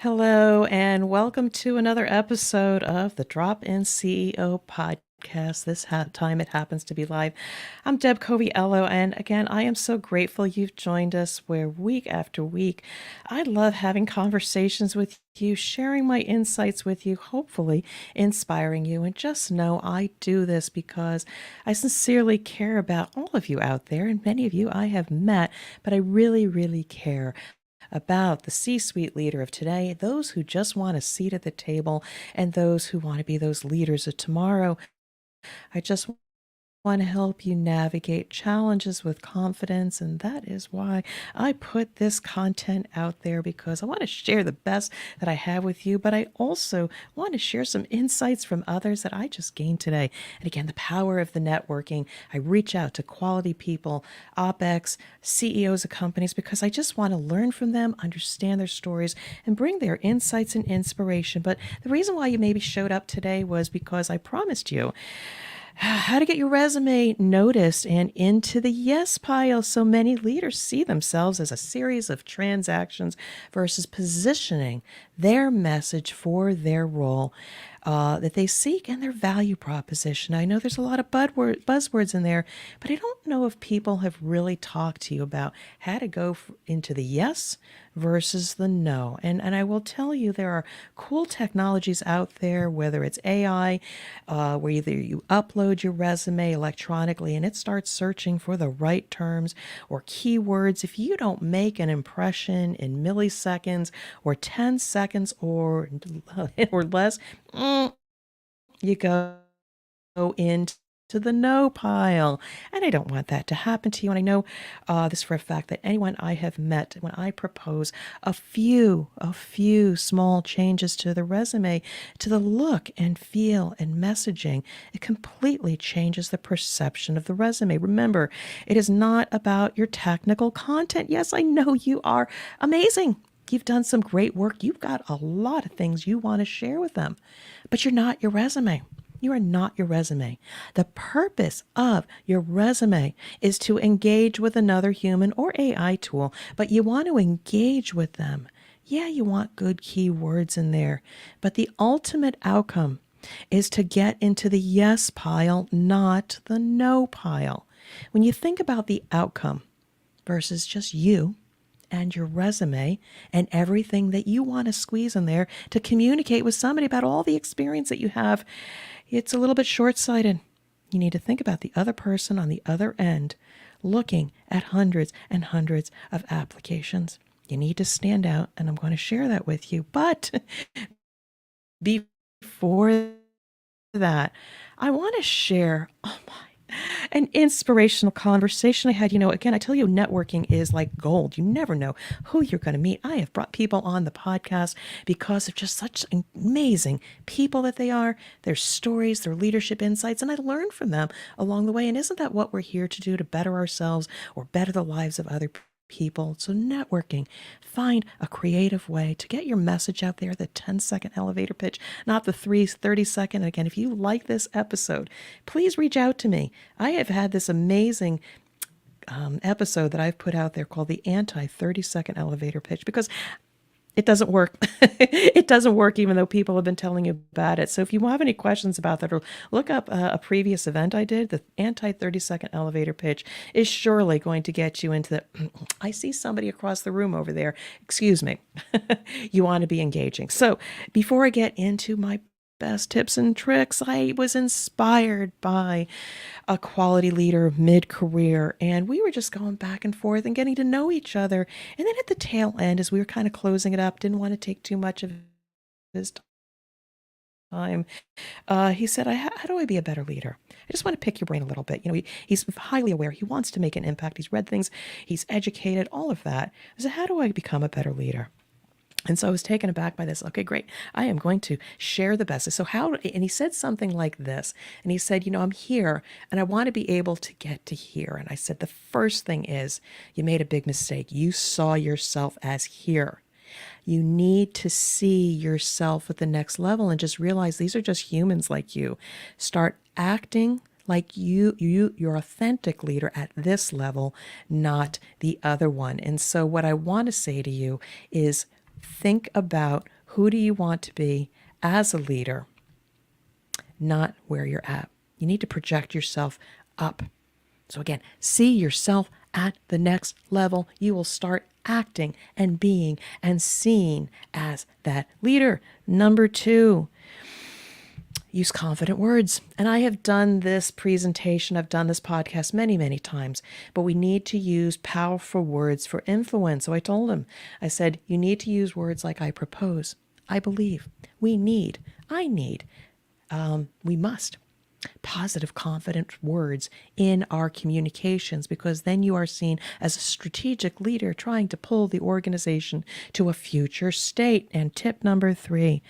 Hello, and welcome to another episode of the Drop In CEO podcast. Time it happens to be live. I'm Deb Coviello, and again, I am so grateful you've joined us where week after week, I love having conversations with you, sharing my insights with you, hopefully inspiring you. And just know I do this because I sincerely care about all of you out there, and many of you I have met, but I really, really care about the C suite leader of today, those who just want a seat at the table, and those who want to be those leaders of tomorrow. I just want to help you navigate challenges with confidence. And that is why I put this content out there, because I want to share the best that I have with you, but I also want to share some insights from others that I just gained today. And again, the power of the networking. I reach out to quality people, OPEX, CEOs of companies, because I just want to learn from them, understand their stories, and bring their insights and inspiration. But the reason why you maybe showed up today was because I promised you how to get your resume noticed and into the yes pile. So many leaders see themselves as a series of transactions versus positioning their message for their role that they seek and their value proposition. I know there's a lot of buzzwords in there, but I don't know if people have really talked to you about how to go into the yes versus the no. And I will tell you, there are cool technologies out there, whether it's AI, where either you upload your resume electronically and it starts searching for the right terms or keywords. If you don't make an impression in milliseconds or 10 seconds or less, you go into the no pile. And I don't want that to happen to you. And I know this for a fact, that anyone I have met, when I propose a few small changes to the resume, to the look and feel and messaging, it completely changes the perception of the resume. Remember, it is not about your technical content. Yes, I know you are amazing. You've done some great work. You've got a lot of things you want to share with them, but you're not your resume. You are not your resume. The purpose of your resume is to engage with another human or AI tool, but you want to engage with them. Yeah, you want good keywords in there, but the ultimate outcome is to get into the yes pile, not the no pile. When you think about the outcome versus just you and your resume and everything that you want to squeeze in there to communicate with somebody about all the experience that you have, it's a little bit short-sighted. You need to think about the other person on the other end looking at hundreds and hundreds of applications. You need to stand out, and I'm going to share that with you. But before that, I want to share, an inspirational conversation I had. Again, I tell you, networking is like gold. You never know who you're going to meet. I have brought people on the podcast because of just such amazing people that they are, their stories, their leadership insights, and I learned from them along the way. And isn't that what we're here to do, to better ourselves or better the lives of other people? So networking, find a creative way to get your message out there, the 10-second elevator pitch, not the 30-second. Again, if you like this episode, please reach out to me. I have had this amazing episode that I've put out there called the anti 30-second elevator pitch, because it doesn't work. It doesn't work, even though people have been telling you about it. So if you have any questions about that, or look up a previous event I did, the anti 30-second elevator pitch is surely going to get you into the, I see somebody across the room over there. Excuse me. You want to be engaging. So before I get into my best tips and tricks, I was inspired by a quality leader mid-career, and we were just going back and forth and getting to know each other. And then at the tail end, as we were kind of closing it up, didn't want to take too much of his time. He said, how do I be a better leader? I just want to pick your brain a little bit. He's highly aware. He wants to make an impact. He's read things. He's educated, all of that. I said, how do I become a better leader? And so I was taken aback by this. Okay, great. I am going to share the best. So and he said something like this. And he said, I'm here and I want to be able to get to here. And I said, the first thing is, you made a big mistake. You saw yourself as here. You need to see yourself at the next level and just realize these are just humans like you. Start acting like your authentic leader at this level, not the other one. And so what I want to say to you is, think about Who do you want to be as a leader, not where you're at? You need to project yourself up. So again, see yourself at the next level. You will start acting and being and seeing as that leader. Number 2, use confident words. And I have done this presentation, I've done this podcast many, many times, but we need to use powerful words for influence. So I told him, I said, you need to use words like I propose, I believe, we need, I need, we must. Positive, confident words in our communications, because then you are seen as a strategic leader trying to pull the organization to a future state. And tip number 3,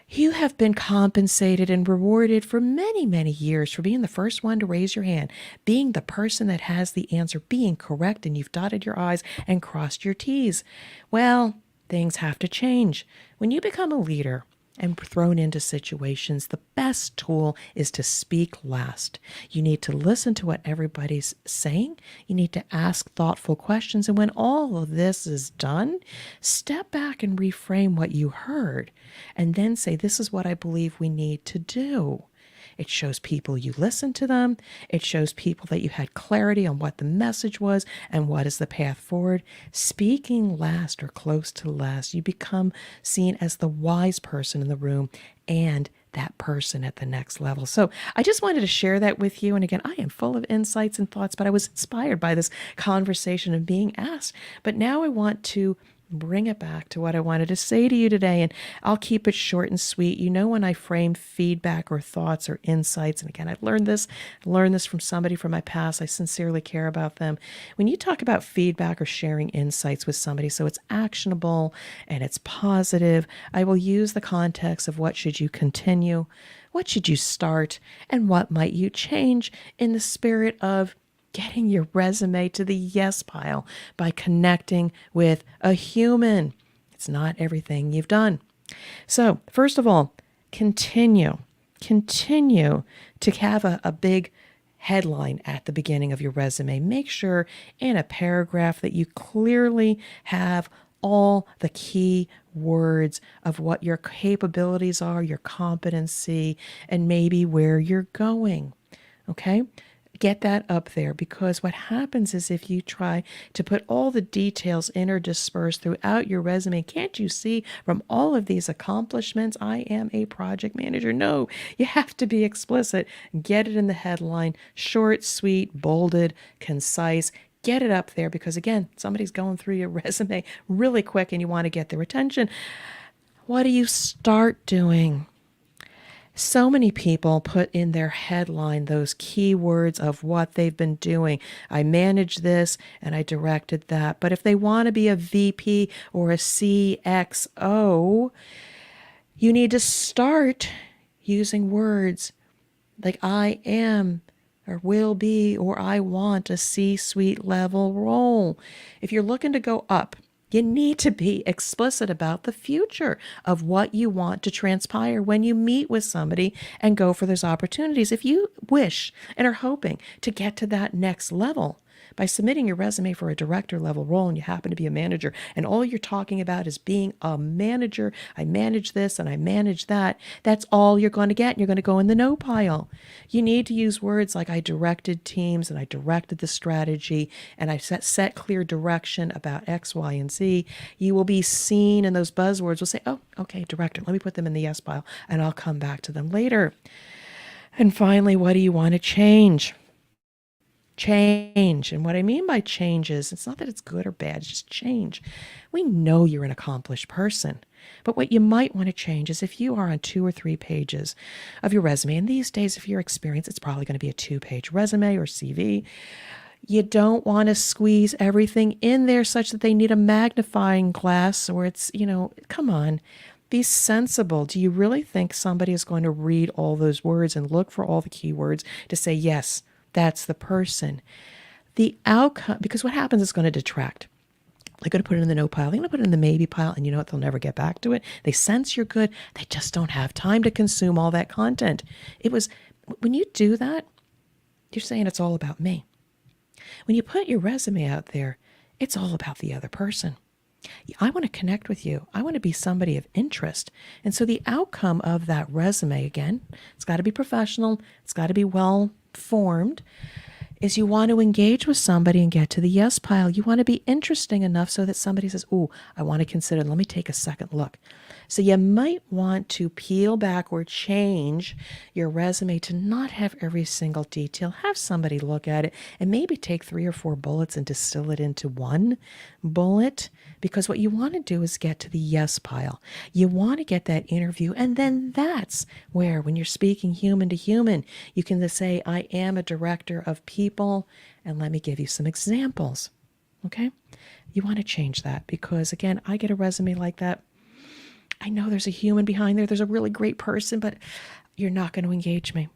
you have been compensated and rewarded for many, many years for being the first one to raise your hand, being the person that has the answer, being correct, and you've dotted your I's and crossed your T's. Well, things have to change. When you become a leader and thrown into situations, the best tool is to speak last. You need to listen to what everybody's saying. You need to ask thoughtful questions. And when all of this is done, step back and reframe what you heard, and then say, this is what I believe we need to do. It shows people you listened to them. It shows people that you had clarity on what the message was and what is the path forward. Speaking last or close to last, you become seen as the wise person in the room and that person at the next level. So I just wanted to share that with you. And again, I am full of insights and thoughts, but I was inspired by this conversation and being asked. But now I want to bring it back to what I wanted to say to you today, and I'll keep it short and sweet. You know, when I frame feedback or thoughts or insights, and again, I learned this from somebody from my past. I sincerely care about them. When you talk about feedback or sharing insights with somebody, so it's actionable and it's positive, I will use the context of what should you continue, what should you start, and what might you change in the spirit of getting your resume to the yes pile by connecting with a human. It's not everything you've done. So first of all, continue to have a big headline at the beginning of your resume. Make sure in a paragraph that you clearly have all the key words of what your capabilities are, your competency, and maybe where you're going. Okay? Get that up there, because what happens is if you try to put all the details interdispersed throughout your resume, can't you see from all of these accomplishments, I am a project manager? No, you have to be explicit. Get it in the headline, short, sweet, bolded, concise. Get it up there, because again, somebody's going through your resume really quick and you want to get their attention. What do you start doing? So many people put in their headline those keywords of what they've been doing. I managed this and I directed that. But if they want to be a VP or a CXO, you need to start using words like I am or will be or I want a C-suite level role. If you're looking to go up, you need to be explicit about the future of what you want to transpire when you meet with somebody and go for those opportunities. If you wish and are hoping to get to that next level by submitting your resume for a director level role and you happen to be a manager and all you're talking about is being a manager, I manage this and I manage that, that's all you're going to get. And you're going to go in the no pile. You need to use words like I directed teams and I directed the strategy and I set clear direction about X, Y, and Z. You will be seen, and those buzzwords will say, oh, okay, director, let me put them in the yes pile and I'll come back to them later. And finally, what do you want to change? Change. And what I mean by change is, it's not that it's good or bad, it's just change. We know you're an accomplished person, but what you might want to change is if you are on 2 or 3 pages of your resume, and these days, if you're experienced, it's probably going to be a 2-page resume or CV. You don't want to squeeze everything in there such that they need a magnifying glass or it's, come on. Be sensible. Do you really think somebody is going to read all those words and look for all the keywords to say, yes, that's the person? The outcome, because what happens is going to detract. They're going to put it in the no pile. They're going to put it in the maybe pile. And you know what? They'll never get back to it. They sense you're good. They just don't have time to consume all that content. When you do that, you're saying it's all about me. When you put your resume out there, it's all about the other person. I want to connect with you. I want to be somebody of interest. And so the outcome of that resume, again, it's got to be professional, it's got to be well formed, is you want to engage with somebody and get to the yes pile. You want to be interesting enough so that somebody says, "Oh, I want to consider, let me take a second look." So you might want to peel back or change your resume to not have every single detail. Have somebody look at it and maybe take 3 or 4 bullets and distill it into one bullet, because what you want to do is get to the yes pile. You want to get that interview, and then that's where, when you're speaking human to human, you can just say, "I am a director of people, and let me give you some examples." Okay? You want to change that because, again, I get a resume like that. I know there's a human behind there. There's a really great person, but you're not going to engage me.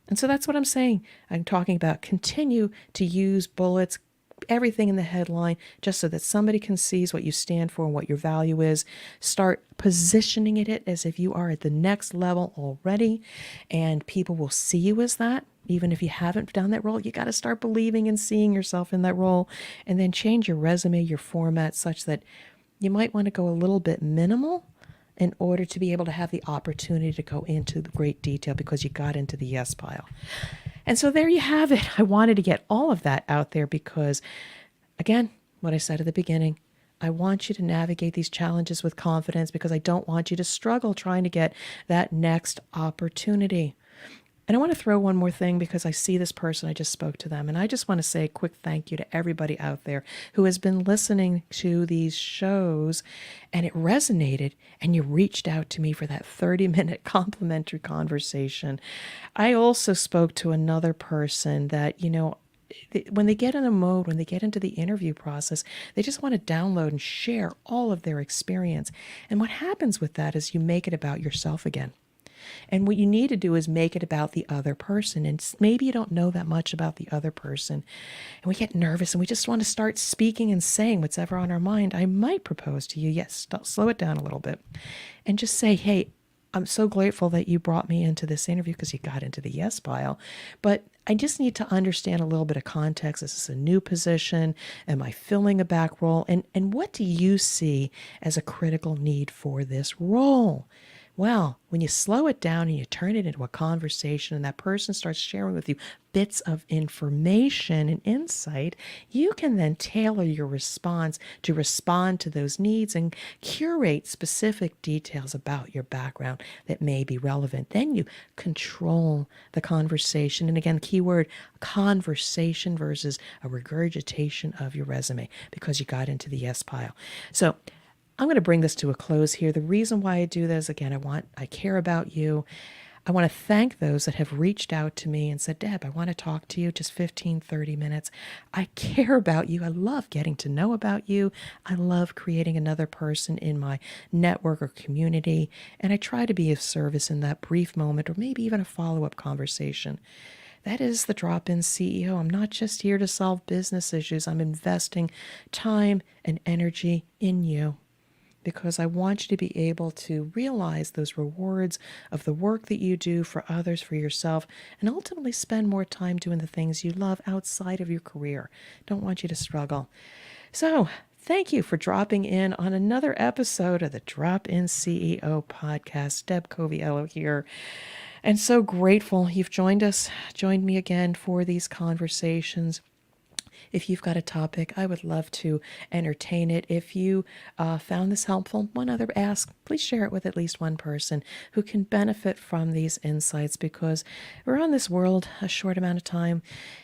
And so that's what I'm saying. I'm talking about continue to use bullets, everything in the headline, just so that somebody can see what you stand for and what your value is. Start positioning it as if you are at the next level already, and people will see you as that. Even if you haven't done that role, you got to start believing and seeing yourself in that role, and then change your resume, your format, such that you might want to go a little bit minimal in order to be able to have the opportunity to go into great detail because you got into the yes pile. And so there you have it. I wanted to get all of that out there because, again, what I said at the beginning, I want you to navigate these challenges with confidence because I don't want you to struggle trying to get that next opportunity. And I want to throw one more thing because I see this person, I just spoke to them, and I just want to say a quick thank you to everybody out there who has been listening to these shows and it resonated and you reached out to me for that 30-minute complimentary conversation. I also spoke to another person that, when they get in a mode, when they get into the interview process, they just want to download and share all of their experience. And what happens with that is you make it about yourself again. And what you need to do is make it about the other person. And maybe you don't know that much about the other person. And we get nervous and we just want to start speaking and saying what's ever on our mind. I might propose to you, yes, slow it down a little bit and just say, "Hey, I'm so grateful that you brought me into this interview because you got into the yes pile. But I just need to understand a little bit of context. Is this a new position? Am I filling a back role? And what do you see as a critical need for this role?" Well, when you slow it down and you turn it into a conversation and that person starts sharing with you bits of information and insight, you can then tailor your response to respond to those needs and curate specific details about your background that may be relevant. Then you control the conversation. And again, keyword conversation versus a regurgitation of your resume because you got into the yes pile. So I'm going to bring this to a close here. The reason why I do this, again, I care about you. I want to thank those that have reached out to me and said, "Deb, I want to talk to you just 15, 30 minutes. I care about you. I love getting to know about you. I love creating another person in my network or community. And I try to be of service in that brief moment or maybe even a follow-up conversation." That is the Drop-In CEO. I'm not just here to solve business issues. I'm investing time and energy in you, because I want you to be able to realize those rewards of the work that you do for others, for yourself, and ultimately spend more time doing the things you love outside of your career. Don't want you to struggle. So, thank you for dropping in on another episode of the Drop-In CEO podcast. Deb Coviello here. And so grateful you've joined me again for these conversations. If you've got a topic, I would love to entertain it. If you found this helpful, one other ask, please share it with at least one person who can benefit from these insights, because we're on this world a short amount of time.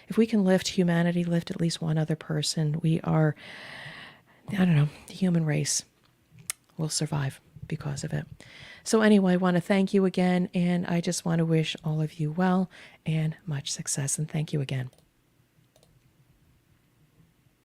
If we can lift humanity, lift at least one other person, we are, the human race will survive because of it. So anyway, I want to thank you again, and I just want to wish all of you well and much success, and thank you again.